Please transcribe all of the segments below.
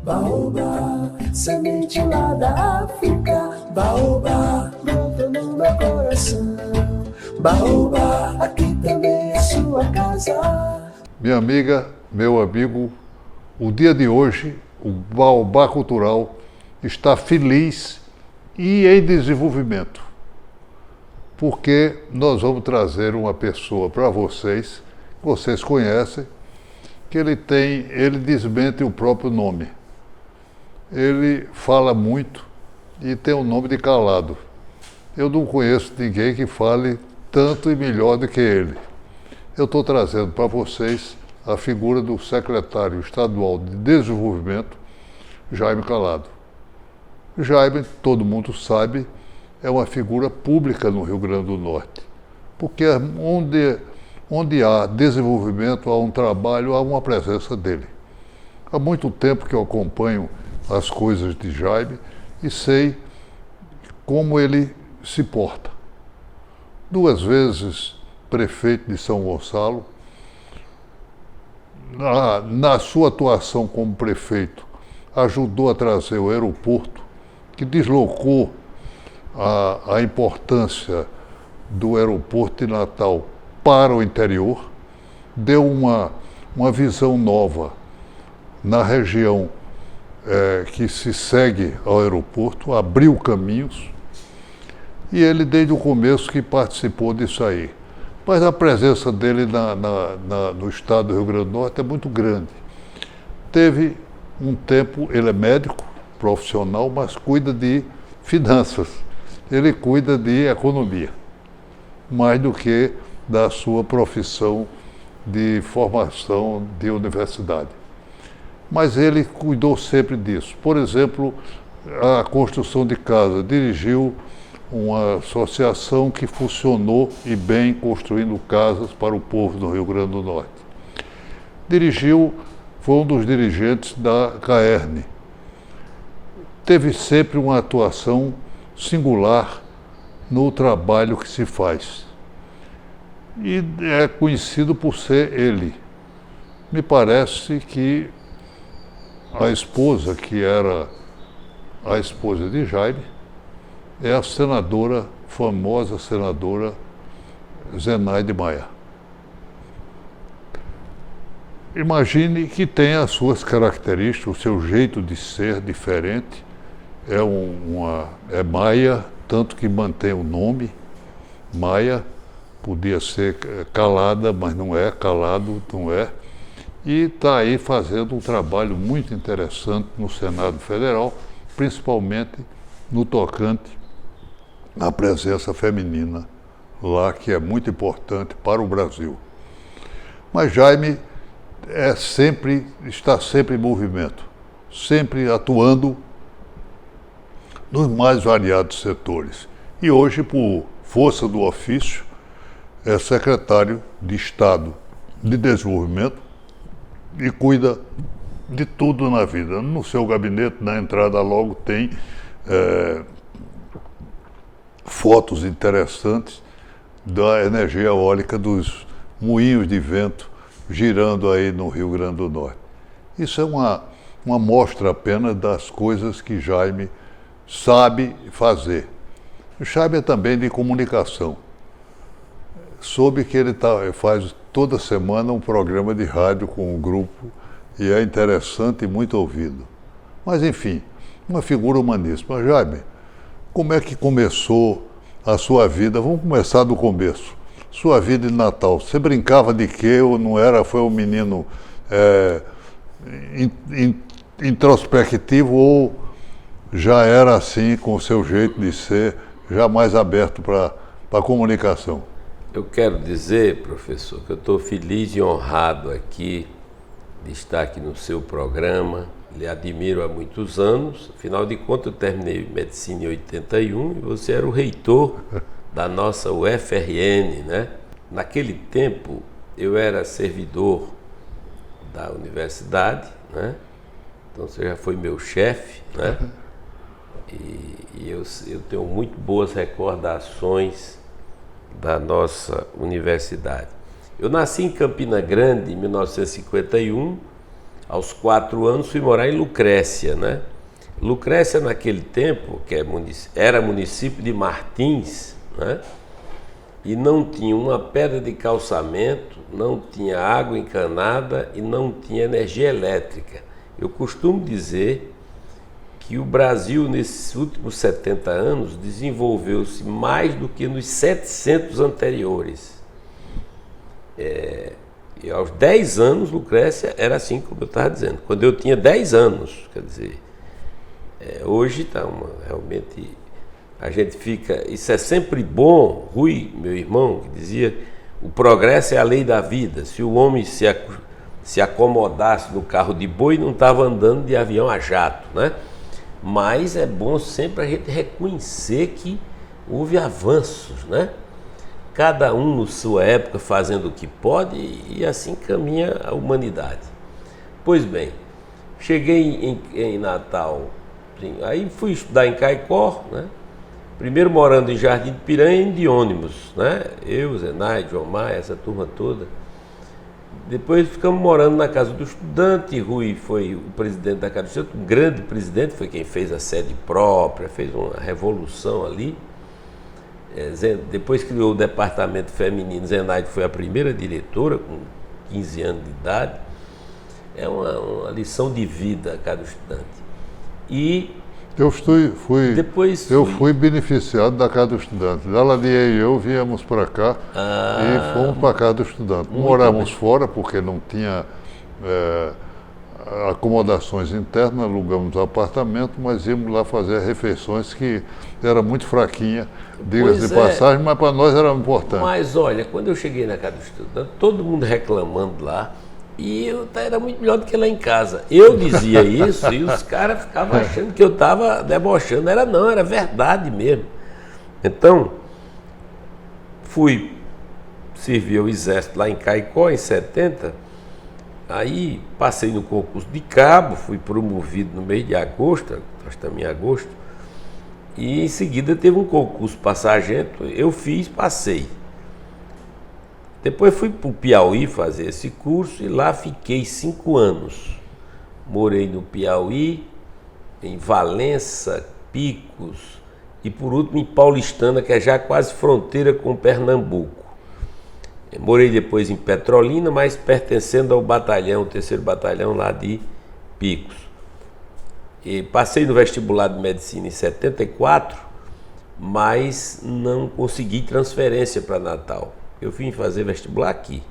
Baobá, semente lá da África. Baobá, brota no meu coração. Baobá, aqui também é sua casa. Minha amiga, meu amigo, o dia de hoje, o Baobá Cultural está feliz e em desenvolvimento, porque nós vamos trazer uma pessoa para vocês, que vocês conhecem, que ele desmente o próprio nome. Ele fala muito e tem o nome de calado. Eu não conheço ninguém que fale tanto e melhor do que ele. Eu estou trazendo para vocês a figura do secretário estadual de Desenvolvimento, Jaime Calado. Jaime, todo mundo sabe, é uma figura pública no Rio Grande do Norte, porque onde há desenvolvimento, há um trabalho, há uma presença dele. Há muito tempo que eu acompanho as coisas de Jaime e sei como ele se porta. 2 vezes prefeito de São Gonçalo, na sua atuação como prefeito, ajudou a trazer o aeroporto, que deslocou a importância do aeroporto de Natal para o interior, deu uma visão nova na região que se segue ao aeroporto, abriu caminhos, e ele desde o começo que participou disso aí. Mas a presença dele no estado do Rio Grande do Norte é muito grande. Teve um tempo, ele é médico profissional, mas cuida de finanças, ele cuida de economia, mais do que da sua profissão de formação de universidade. Mas ele cuidou sempre disso. Por exemplo, a construção de casa, dirigiu uma associação que funcionou e bem construindo casas para o povo do Rio Grande do Norte. Foi um dos dirigentes da CAERN. Teve sempre uma atuação singular no trabalho que se faz. E é conhecido por ser ele. Me parece que a esposa, que era a esposa de Jaime, é a senadora, famosa senadora Zenaide Maia. Imagine que tem as suas características, o seu jeito de ser diferente. É Maia, tanto que mantém o nome. Maia podia ser calada, mas não é, calado não é. E está aí fazendo um trabalho muito interessante no Senado Federal, principalmente no tocante à presença feminina lá, que é muito importante para o Brasil. Mas Jaime está sempre em movimento, sempre atuando nos mais variados setores. E hoje, por força do ofício, é secretário de Estado de Desenvolvimento e cuida de tudo na vida. No seu gabinete, na entrada logo, tem fotos interessantes da energia eólica, dos moinhos de vento girando aí no Rio Grande do Norte. Isso é uma mostra apenas das coisas que Jaime sabe fazer. O Jaime é também de comunicação. Soube que ele faz toda semana um programa de rádio com um grupo e é interessante e muito ouvido. Mas, enfim, uma figura humaníssima. Jaime, como é que começou a sua vida? Vamos começar do começo. Sua vida de Natal. Você brincava de quê ou não era? Foi um menino introspectivo ou já era assim, com o seu jeito de ser, já mais aberto para a comunicação? Eu quero dizer, professor, que eu estou feliz e honrado aqui de estar aqui no seu programa. Lhe admiro há muitos anos. Afinal de contas, eu terminei medicina em 81 e você era o reitor da nossa UFRN, né? Naquele tempo, eu era servidor da universidade, né? Então você já foi meu chefe, né? E eu tenho muito boas recordações da nossa universidade. Eu nasci em Campina Grande em 1951, Aos 4 anos fui morar em Lucrécia, né? Lucrécia naquele tempo, era município de Martins, né? E não tinha uma pedra de calçamento, não tinha água encanada e não tinha energia elétrica. Eu costumo dizer que o Brasil, nesses últimos 70 anos, desenvolveu-se mais do que nos 700 anteriores. E aos 10 anos, Lucrécia era assim como eu estava dizendo. Quando eu tinha 10 anos, quer dizer, hoje está realmente... A gente fica... Isso é sempre bom. Rui, meu irmão, que dizia, o progresso é a lei da vida. Se o homem se acomodasse no carro de boi, não estava andando de avião a jato, né? Mas é bom sempre a gente reconhecer que houve avanços, né? Cada um, na sua época, fazendo o que pode, e assim caminha a humanidade. Pois bem, cheguei em Natal, sim, aí fui estudar em Caicó, né? Primeiro morando em Jardim de Piranha, de ônibus, né? Eu, Zenaide, Omar, essa turma toda. Depois ficamos morando na Casa do Estudante. Rui foi o presidente da Casa do Estudante, um grande presidente, foi quem fez a sede própria, fez uma revolução ali. Depois criou o departamento feminino. Zenaide foi a primeira diretora, com 15 anos de idade. É uma lição de vida a Casa do Estudante. E Eu fui beneficiado da Casa do Estudante. Daladia e eu viemos para cá e fomos para a Casa do Estudante. Morávamos fora porque não tinha acomodações internas, alugamos apartamento, mas íamos lá fazer refeições que era muito fraquinha, diga-se de passagem, mas para nós era importante. Mas olha, quando eu cheguei na Casa do Estudante, todo mundo reclamando lá, e eu era muito melhor do que lá em casa. Eu dizia isso e os caras ficavam achando que eu estava debochando. Era verdade mesmo. Então, fui servir ao exército lá em Caicó, em 70. Aí passei no concurso de cabo, fui promovido no mês de agosto, nós estamos em agosto. E em seguida teve um concurso para sargento, eu fiz, passei. Depois fui para o Piauí fazer esse curso e lá fiquei 5 anos. Morei no Piauí, em Valença, Picos e por último em Paulistana, que é já quase fronteira com Pernambuco. Morei depois em Petrolina, mas pertencendo ao batalhão, o 3º batalhão lá de Picos. E passei no vestibular de medicina em 74, mas não consegui transferência para Natal. Eu vim fazer vestibular aqui.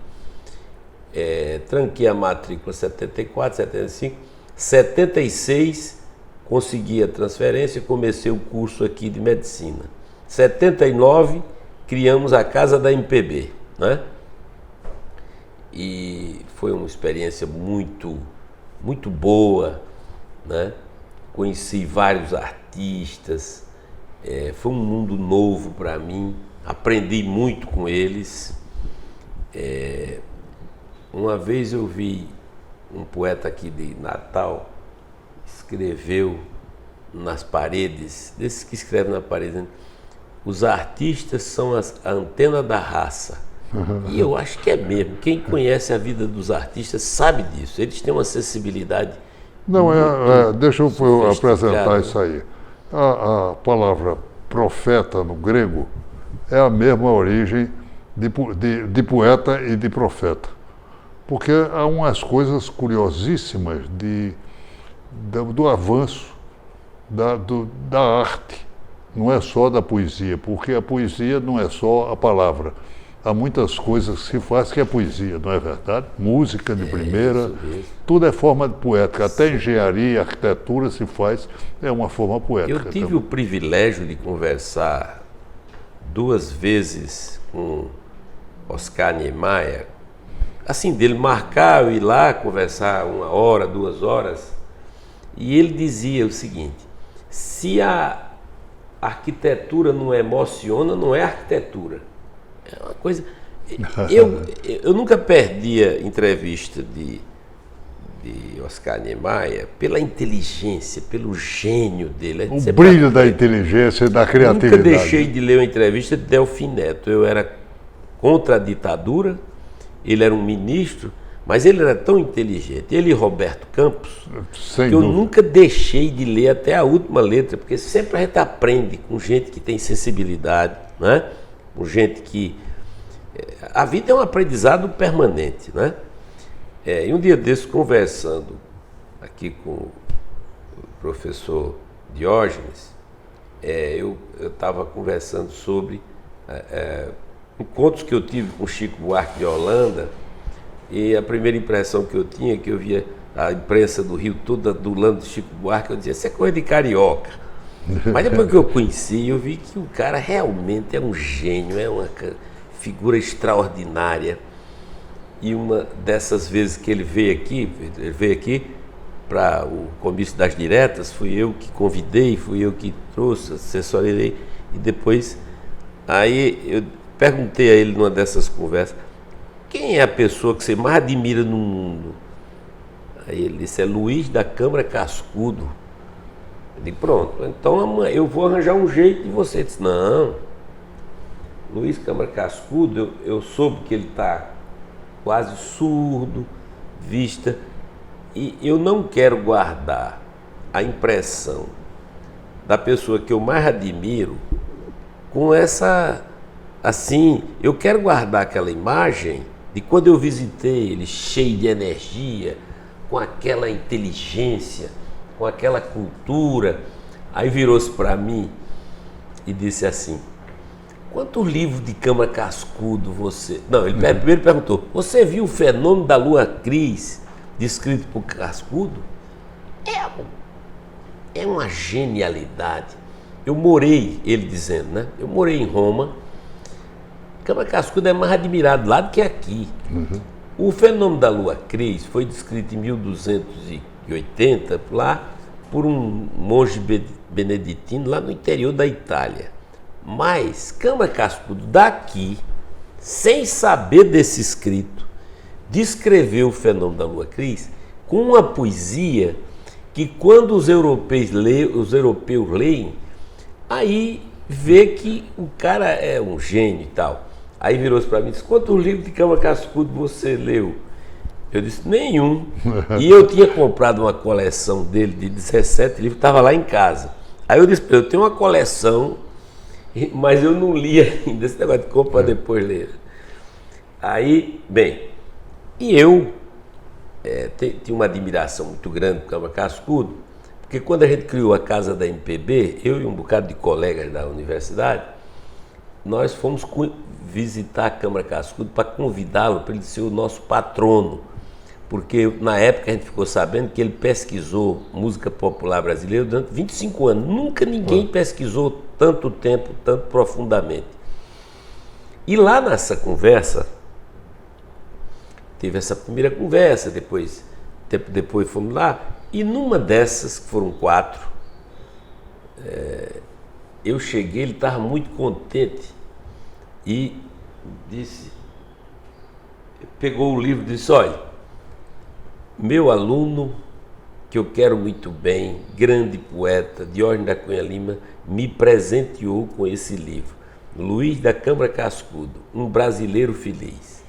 Tranquei a matrícula 74, 75, 76 consegui a transferência e comecei o curso aqui de medicina. 79 criamos a Casa da MPB, né? E foi uma experiência muito, muito boa, né? Conheci vários artistas, foi um mundo novo para mim. Aprendi muito com eles. Uma vez eu vi um poeta aqui de Natal, escreveu nas paredes, desses que escrevem na parede, né? Os artistas são a antena da raça. E eu acho que é mesmo. Quem conhece a vida dos artistas sabe disso. Eles têm uma sensibilidade. Não, deixa eu apresentar isso aí. A palavra profeta no grego é a mesma origem de poeta e de profeta. Porque há umas coisas curiosíssimas do avanço da arte. Não é só da poesia, porque a poesia não é só a palavra. Há muitas coisas que se faz que é poesia, não é verdade? Música de primeira, tudo é forma de poética. Até engenharia, arquitetura se faz, é uma forma poética. Eu tive o privilégio de conversar 2 vezes com Oscar Niemeyer, assim, dele marcar, eu ir lá conversar 1 hora, 2 horas, e ele dizia o seguinte: se a arquitetura não emociona, não é arquitetura. É uma coisa... Eu nunca perdi a entrevista de Oscar Niemeyer pela inteligência, pelo gênio dele. O brilho da inteligência e da criatividade. Nunca deixei de ler uma entrevista de Delfim Neto. Eu era contra a ditadura, ele era um ministro, Mas ele era tão inteligente, ele e Roberto Campos, Sem que eu dúvida. nunca deixei de ler até a última letra, porque sempre a gente aprende com gente que tem sensibilidade, né? Com gente que... A vida é um aprendizado permanente, né? E um dia desses, conversando aqui com o professor Diógenes, eu estava conversando sobre encontros que eu tive com Chico Buarque de Holanda, e a primeira impressão que eu tinha, que eu via a imprensa do Rio toda adulando Chico Buarque, eu dizia, isso é coisa de carioca. Mas depois que eu conheci, eu vi que o cara realmente é um gênio, é uma figura extraordinária. E uma dessas vezes que ele veio aqui para o comício das diretas, fui eu que convidei, fui eu que trouxe, assessorei, e depois, aí eu perguntei a ele numa dessas conversas, quem é a pessoa que você mais admira no mundo? Aí ele disse, é Luiz da Câmara Cascudo. Eu disse, pronto, então eu vou arranjar um jeito de você. Ele disse, não, Luiz Câmara Cascudo, eu soube que ele está quase surdo, vista, e eu não quero guardar a impressão da pessoa que eu mais admiro com essa, assim, eu quero guardar aquela imagem de quando eu visitei ele cheio de energia, com aquela inteligência, com aquela cultura. Aí virou-se para mim e disse assim, quantos livros de Câmara Cascudo você... Não, ele primeiro perguntou, você viu o Fenômeno da Lua Cris, descrito por Cascudo? É uma genialidade. Eu morei, ele dizendo, né? Eu morei em Roma. Câmara Cascudo é mais admirado lá do que aqui. O Fenômeno da Lua Cris foi descrito em 1280 lá por um monge beneditino lá no interior da Itália. Mas Câmara Cascudo daqui, sem saber desse escrito, descreveu o Fenômeno da Lua Cris com uma poesia que quando os europeus leem, aí vê que o cara é um gênio e tal. Aí virou-se para mim e disse, quantos livros de Câmara Cascudo você leu? Eu disse, nenhum. E eu tinha comprado uma coleção dele de 17 livros, estava lá em casa. Aí eu disse, eu tenho uma coleção, mas eu não li ainda, esse negócio de compra depois ler. Aí, bem, e eu tinha uma admiração muito grande por Câmara Cascudo, porque quando a gente criou a Casa da MPB, eu e um bocado de colegas da universidade, nós fomos visitar a Câmara Cascudo para convidá-lo para ele ser o nosso patrono, porque na época a gente ficou sabendo que ele pesquisou música popular brasileira durante 25 anos. Nunca ninguém pesquisou tanto tempo, tanto profundamente. E lá nessa conversa, teve essa primeira conversa, tempo depois fomos lá, e numa dessas, que foram 4, eu cheguei, ele estava muito contente e pegou o livro e disse, olha, meu aluno, que eu quero muito bem, grande poeta, Diógenes da Cunha Lima, me presenteou com esse livro, Luiz da Câmara Cascudo, um brasileiro feliz.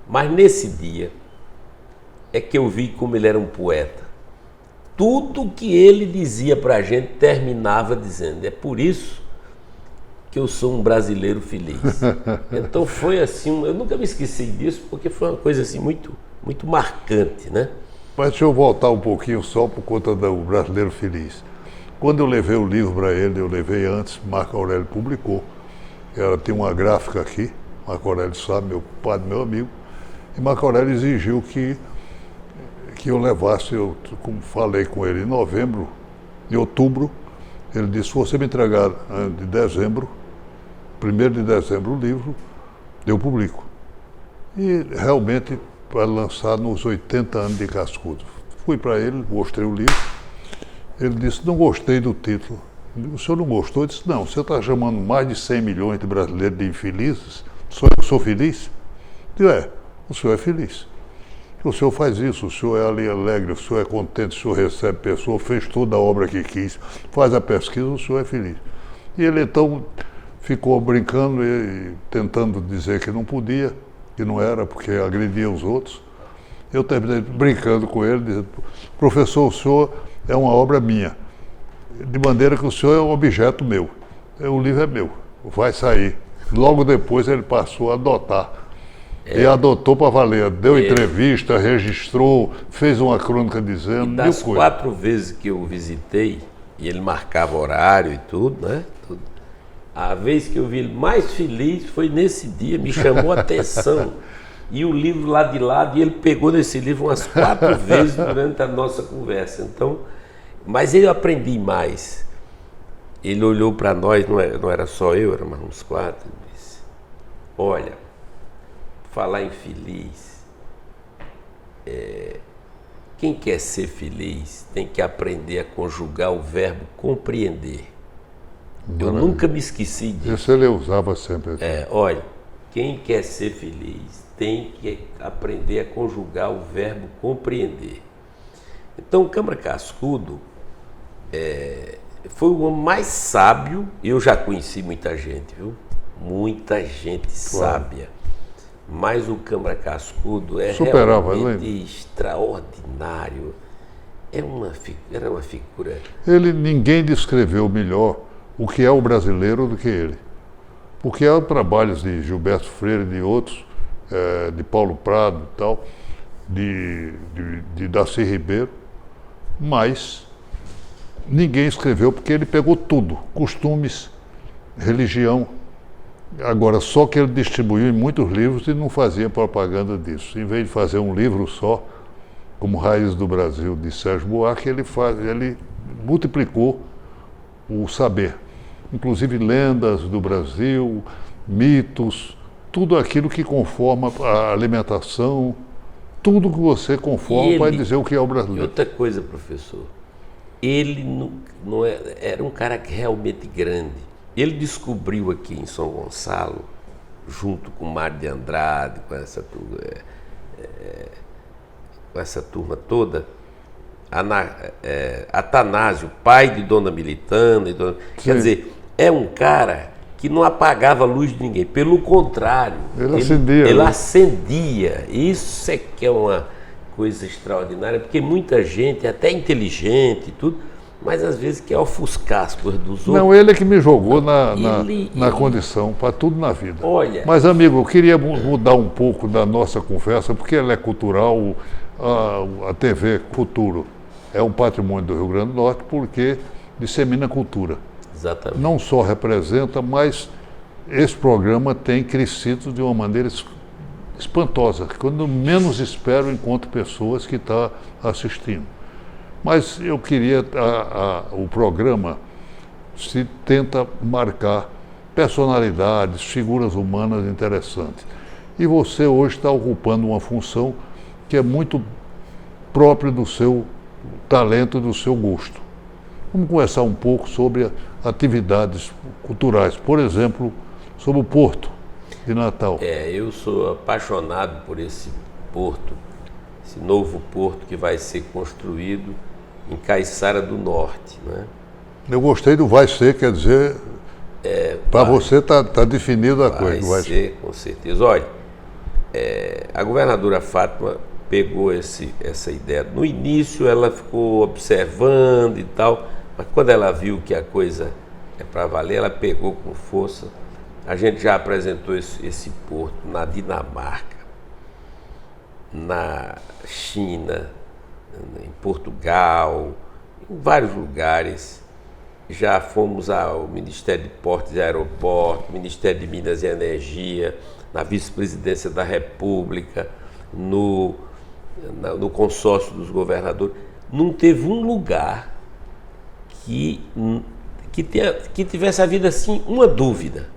Mas nesse dia é que eu vi como ele era um poeta. Tudo que ele dizia para a gente terminava dizendo, é por isso que eu sou um brasileiro feliz. Então foi assim, eu nunca me esqueci disso, porque foi uma coisa assim muito, muito marcante, né? Mas deixa eu voltar um pouquinho só por conta do Brasileiro Feliz. Quando eu levei o livro para ele, eu levei antes, Marco Aurélio publicou. Tem uma gráfica aqui, Marco Aurélio sabe, meu pai, meu amigo, e Marco Aurélio exigiu que eu levasse, eu como falei com ele em outubro, ele disse, se você me entregar de dezembro, 1º de dezembro o livro, eu publico. E realmente vai lançar nos 80 anos de Cascudo. Fui para ele, mostrei o livro, ele disse, não gostei do título. Eu disse, o senhor não gostou? Ele disse, não, você está chamando mais de 100 milhões de brasileiros de infelizes, só eu sou feliz? Eu disse, o senhor é feliz. O senhor faz isso, o senhor é ali alegre, o senhor é contente, o senhor recebe pessoas, fez toda a obra que quis, faz a pesquisa, o senhor é feliz. E ele então ficou brincando e tentando dizer que não podia, que não era, porque agredia os outros. Eu terminei brincando com ele, dizendo, professor, o senhor é uma obra minha, de maneira que o senhor é um objeto meu. O livro é meu, vai sair. Logo depois ele passou a adotar. E adotou para valer. Deu entrevista, registrou, fez uma crônica dizendo. E das 4 vezes que eu visitei, e ele marcava horário e tudo, né? Tudo. A vez que eu vi ele mais feliz foi nesse dia, me chamou a atenção. E o livro lá de lado, e ele pegou nesse livro umas 4 vezes durante a nossa conversa. Então, mas eu aprendi mais. Ele olhou para nós, não era só eu, eram mais uns 4, e disse, olha, falar em feliz, quem quer ser feliz tem que aprender a conjugar o verbo compreender. Eu nunca me esqueci disso. Isso ele usava sempre. Olha, quem quer ser feliz tem que aprender a conjugar o verbo compreender. Então, o Câmara Cascudo foi o homem mais sábio. Eu já conheci muita gente, viu? Muita gente sábia. Mas o Câmara Cascudo realmente extraordinário. Era uma figura. Ninguém descreveu melhor o que é o brasileiro do que ele. Porque há trabalhos de Gilberto Freire e de outros, de Paulo Prado e tal, de Darcy Ribeiro, mas ninguém escreveu porque ele pegou tudo, costumes, religião. Agora, só que ele distribuiu em muitos livros e não fazia propaganda disso. Em vez de fazer um livro só, como Raiz do Brasil, de Sérgio Buarque, ele multiplicou o saber. Inclusive lendas do Brasil, mitos, tudo aquilo que conforma a alimentação, tudo que você conforma vai dizer o que é o brasileiro. E outra coisa, professor, ele não era um cara realmente grande. Ele descobriu aqui em São Gonçalo, junto com Mário de Andrade, com essa turma toda, Atanásio, pai de Dona Militana. Quer dizer, é um cara que não apagava a luz de ninguém. Pelo contrário, ele acendia. Isso é que é uma coisa extraordinária, porque muita gente, até inteligente e tudo, mas às vezes quer ofuscar as coisas dos outros. Não, ele é que me jogou na condição, para tudo na vida. Olha, mas, amigo, eu queria mudar um pouco da nossa conversa, porque ela é cultural, a TV Futuro é um patrimônio do Rio Grande do Norte, porque dissemina cultura. Exatamente. Não só representa, mas esse programa tem crescido de uma maneira espantosa. Quando menos espero, encontro pessoas que estão assistindo. Mas eu queria, o programa se tenta marcar personalidades, figuras humanas interessantes. E você hoje está ocupando uma função que é muito própria do seu talento e do seu gosto. Vamos conversar um pouco sobre atividades culturais, por exemplo, sobre o Porto de Natal. Eu sou apaixonado por esse porto, esse novo porto que vai ser construído em Caiçara do Norte, né? Eu gostei do vai ser, quer dizer, para você tá definido a coisa. Vai ser, com certeza. Olha, a governadora Fátima pegou essa ideia. No início ela ficou observando e tal, mas quando ela viu que a coisa é para valer, ela pegou com força. A gente já apresentou esse porto na Dinamarca, na China, em Portugal, em vários lugares. Já fomos ao Ministério de Portos e Aeroportos, Ministério de Minas e Energia, na Vice-Presidência da República, no consórcio dos governadores. Não teve um lugar que tivesse havido assim uma dúvida.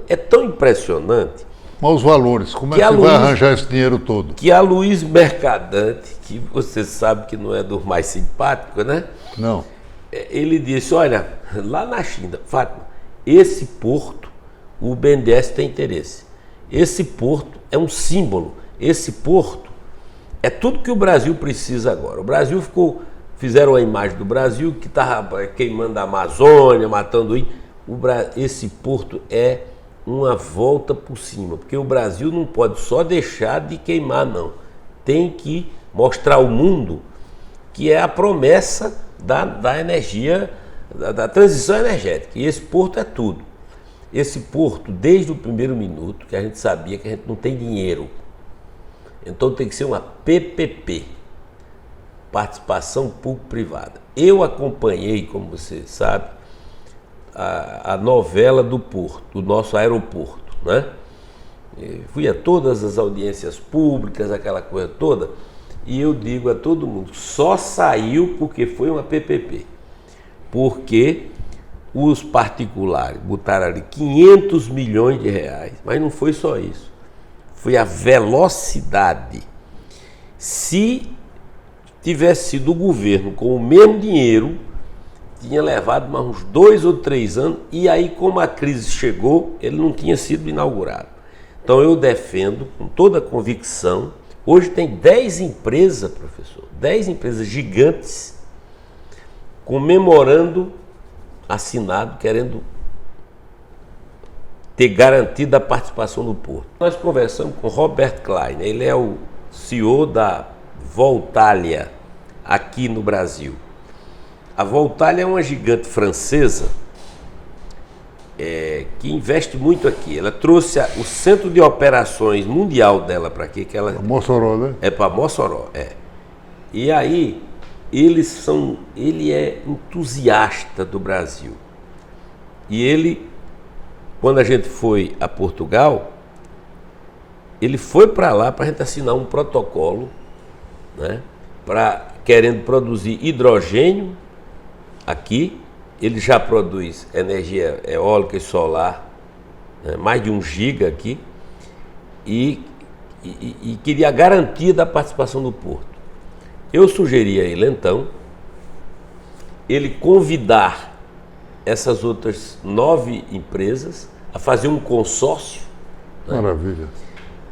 É tão impressionante. Mas os valores, como é que você vai arranjar esse dinheiro todo? Que a Luiz Mercadante, que você sabe que não é dos mais simpáticos, né? Não. Ele disse, olha, lá na China, Fátima, esse porto, o BNDES tem interesse. Esse porto é um símbolo. Esse porto é tudo que o Brasil precisa agora. O Brasil fizeram a imagem do Brasil que estava queimando a Amazônia, matando índio. Esse porto é uma volta por cima, porque o Brasil não pode só deixar de queimar, não. tem que mostrar ao mundo que é a promessa da energia, da transição energética. E esse porto é tudo. Esse porto, desde o primeiro minuto, que a gente sabia que a gente não tem dinheiro. Então tem que ser uma PPP, participação público-privada. Eu acompanhei, como você sabe, a novela do porto, do nosso aeroporto, né? Fui a todas as audiências públicas, aquela coisa toda, e eu digo a todo mundo, só saiu porque foi uma PPP. Porque os particulares botaram ali 500 milhões de reais, mas não foi só isso, foi a velocidade. Se tivesse sido o governo com o mesmo dinheiro, tinha levado mais uns 2 ou 3 anos, e aí como a crise chegou, ele não tinha sido inaugurado. Então eu defendo com toda a convicção, hoje tem 10 empresas, professor, 10 empresas gigantes, com memorando assinado, querendo ter garantida a participação no porto. Nós conversamos com Robert Klein, ele é o CEO da Voltalia, aqui no Brasil. A Voltalia é uma gigante francesa que investe muito aqui. Ela trouxe o centro de operações mundial dela para aqui, que ela Mossoró, né? é para Mossoró, E aí ele é entusiasta do Brasil. E ele, quando a gente foi a Portugal, ele foi para lá para a gente assinar um protocolo, né, querendo produzir hidrogênio aqui. Ele já produz energia eólica e solar, né, mais de 1 giga aqui, e queria a garantia da participação do porto. Eu sugeri a ele, então, ele convidar essas outras 9 empresas a fazer um consórcio, né, Maravilha.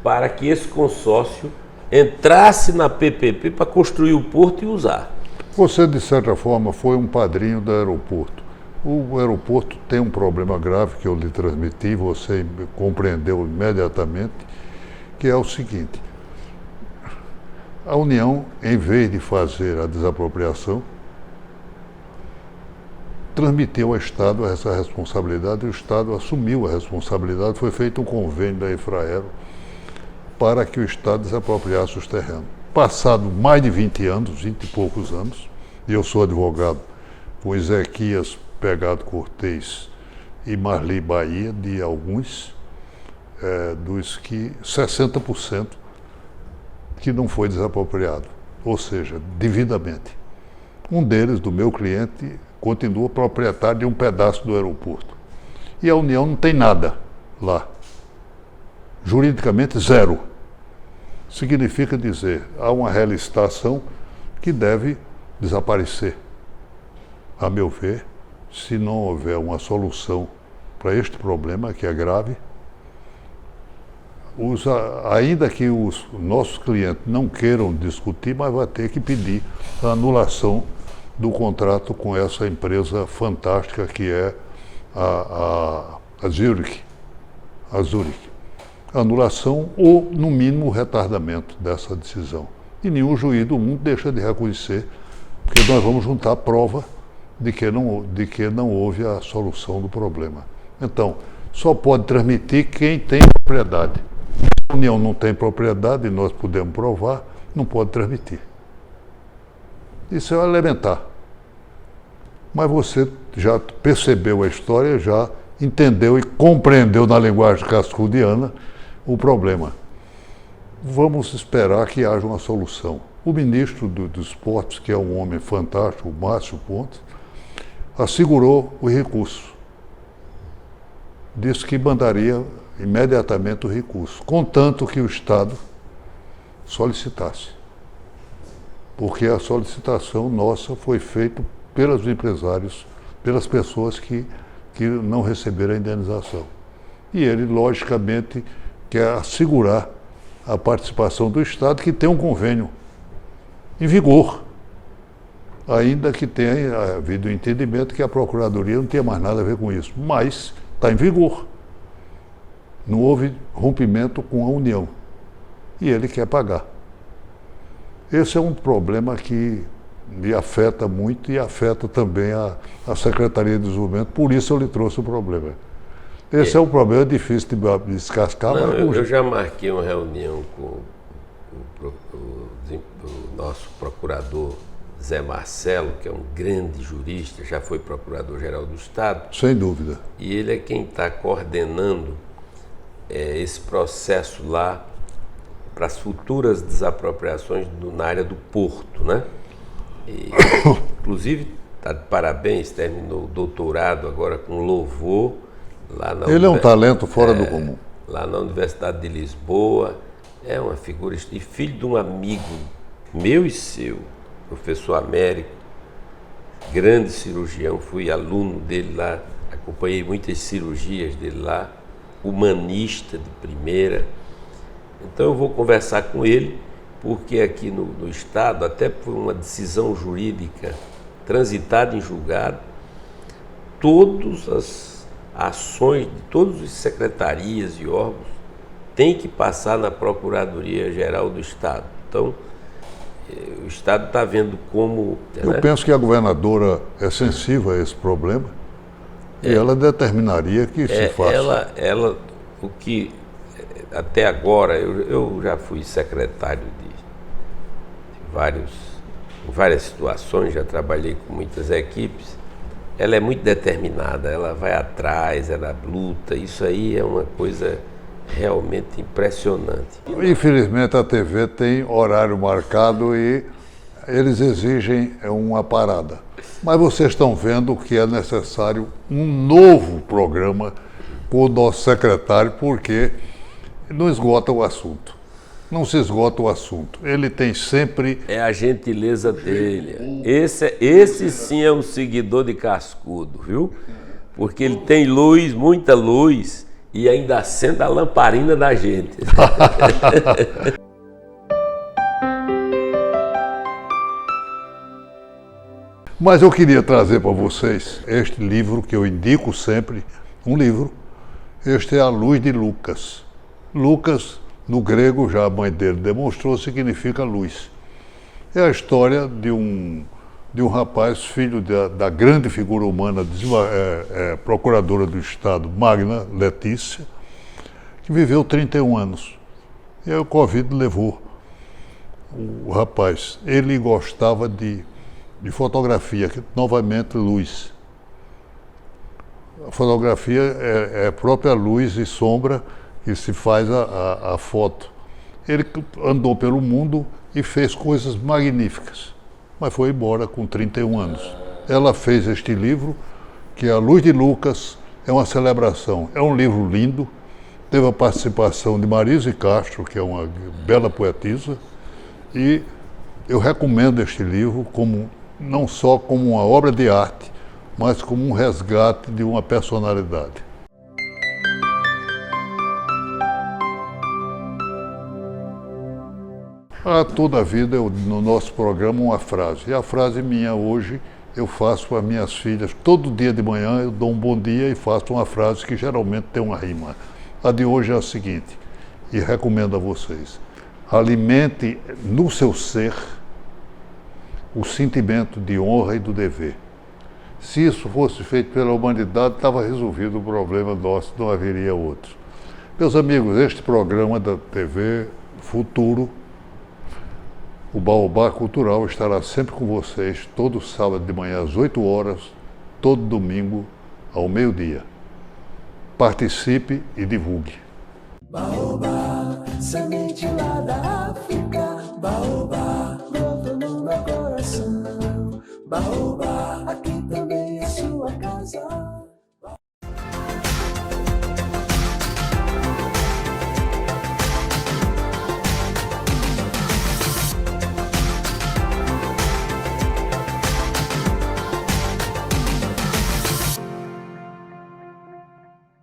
para que esse consórcio entrasse na PPP para construir o porto e usar. Você, de certa forma, foi um padrinho do aeroporto. O aeroporto tem um problema grave que eu lhe transmiti, você compreendeu imediatamente, que é o seguinte: a União, em vez de fazer a desapropriação, transmitiu ao Estado essa responsabilidade, e o Estado assumiu a responsabilidade. Foi feito um convênio da Infraero para que o Estado desapropriasse os terrenos. Passado mais de 20 anos, 20 e poucos anos, e eu sou advogado com Ezequias Pegado Cortez e Marli Bahia, de alguns, dos que 60% que não foi desapropriado, ou seja, devidamente. Um deles, do meu cliente, continua proprietário de um pedaço do aeroporto. E a União não tem nada lá. Juridicamente, zero. Significa dizer, há uma relicitação que deve desaparecer. A meu ver, se não houver uma solução para este problema, que é grave, ainda que os nossos clientes não queiram discutir, mas vai ter que pedir a anulação do contrato com essa empresa fantástica que é a Zurich. A Zurich. Anulação ou, no mínimo, retardamento dessa decisão. E nenhum juiz do mundo deixa de reconhecer, porque nós vamos juntar prova de que não houve a solução do problema. Então, só pode transmitir quem tem propriedade. A União não tem propriedade, e nós podemos provar, não pode transmitir. Isso é elementar. Mas você já percebeu a história, já entendeu e compreendeu na linguagem cascudiana o problema. Vamos esperar que haja uma solução. O ministro dos Esportes, que é um homem fantástico, o Márcio Pontes, assegurou o recurso. Disse que mandaria imediatamente o recurso, contanto que o Estado solicitasse. Porque a solicitação nossa foi feita pelos empresários, pelas pessoas que não receberam a indenização. E ele, logicamente, quer assegurar a participação do Estado, que tem um convênio em vigor, ainda que tenha havido o entendimento que a Procuradoria não tinha mais nada a ver com isso, mas está em vigor. Não houve rompimento com a União. E ele quer pagar. Esse é um problema que me afeta muito e afeta também a Secretaria de Desenvolvimento, por isso eu lhe trouxe o problema. Esse é um problema difícil de descascar. Não, mas eu já marquei uma reunião com o nosso procurador Zé Marcelo, que é um grande jurista, já foi procurador-geral do Estado. Sem dúvida. E ele é quem está coordenando esse processo lá para as futuras desapropriações na área do porto, né? E, inclusive, está de parabéns, terminou o doutorado agora com louvor lá na Ele é um talento fora do comum. Lá na Universidade de Lisboa, é uma figura, e filho de um amigo meu e seu, professor Américo, grande cirurgião, fui aluno dele lá, acompanhei muitas cirurgias dele lá, humanista de primeira. Então eu vou conversar com ele, porque aqui no Estado, até por uma decisão jurídica transitada em julgado, todas as ações de todas as secretarias e órgãos têm que passar na Procuradoria-Geral do Estado. Então, o Estado está vendo como... Eu penso que a governadora é sensível a esse problema e ela determinaria que se faça. Ela, o que até agora, eu já fui secretário de várias situações, já trabalhei com muitas equipes. Ela é muito determinada, ela vai atrás, ela luta, isso aí é uma coisa realmente impressionante. Infelizmente a TV tem horário marcado e eles exigem uma parada. Mas vocês estão vendo que é necessário um novo programa com o nosso secretário, porque não esgota o assunto. Não se esgota o assunto. Ele tem sempre... É a gentileza dele. Esse sim é um seguidor de cascudo, viu? Porque ele tem luz, muita luz, e ainda acende a lamparina da gente. Mas eu queria trazer para vocês este livro que eu indico sempre, um livro. Este é A Luz de Lucas. Lucas, no grego, já a mãe dele demonstrou, significa luz. É a história de um rapaz, filho da grande figura humana, procuradora do Estado, Magna Letícia, que viveu 31 anos. E aí o Covid levou o rapaz. Ele gostava de fotografia, novamente luz. A fotografia é a própria luz e sombra que se faz a foto. Ele andou pelo mundo e fez coisas magníficas, mas foi embora com 31 anos. Ela fez este livro, que é A Luz de Lucas, é uma celebração. É um livro lindo, teve a participação de Marise Castro, que é uma bela poetisa, e eu recomendo este livro não só como uma obra de arte, mas como um resgate de uma personalidade. Há toda a vida, no nosso programa, uma frase. E a frase minha hoje, eu faço para minhas filhas. Todo dia de manhã eu dou um bom dia e faço uma frase que geralmente tem uma rima. A de hoje é a seguinte, e recomendo a vocês. Alimente no seu ser o sentimento de honra e do dever. Se isso fosse feito pela humanidade, estava resolvido o problema nosso, não haveria outro. Meus amigos, este programa da TV Futuro, o Baobá Cultural, estará sempre com vocês, todo sábado de manhã às 8 horas, todo domingo ao meio-dia. Participe e divulgue. Baobá, semente lá da África, baobá, brotou no meu coração. Baobá.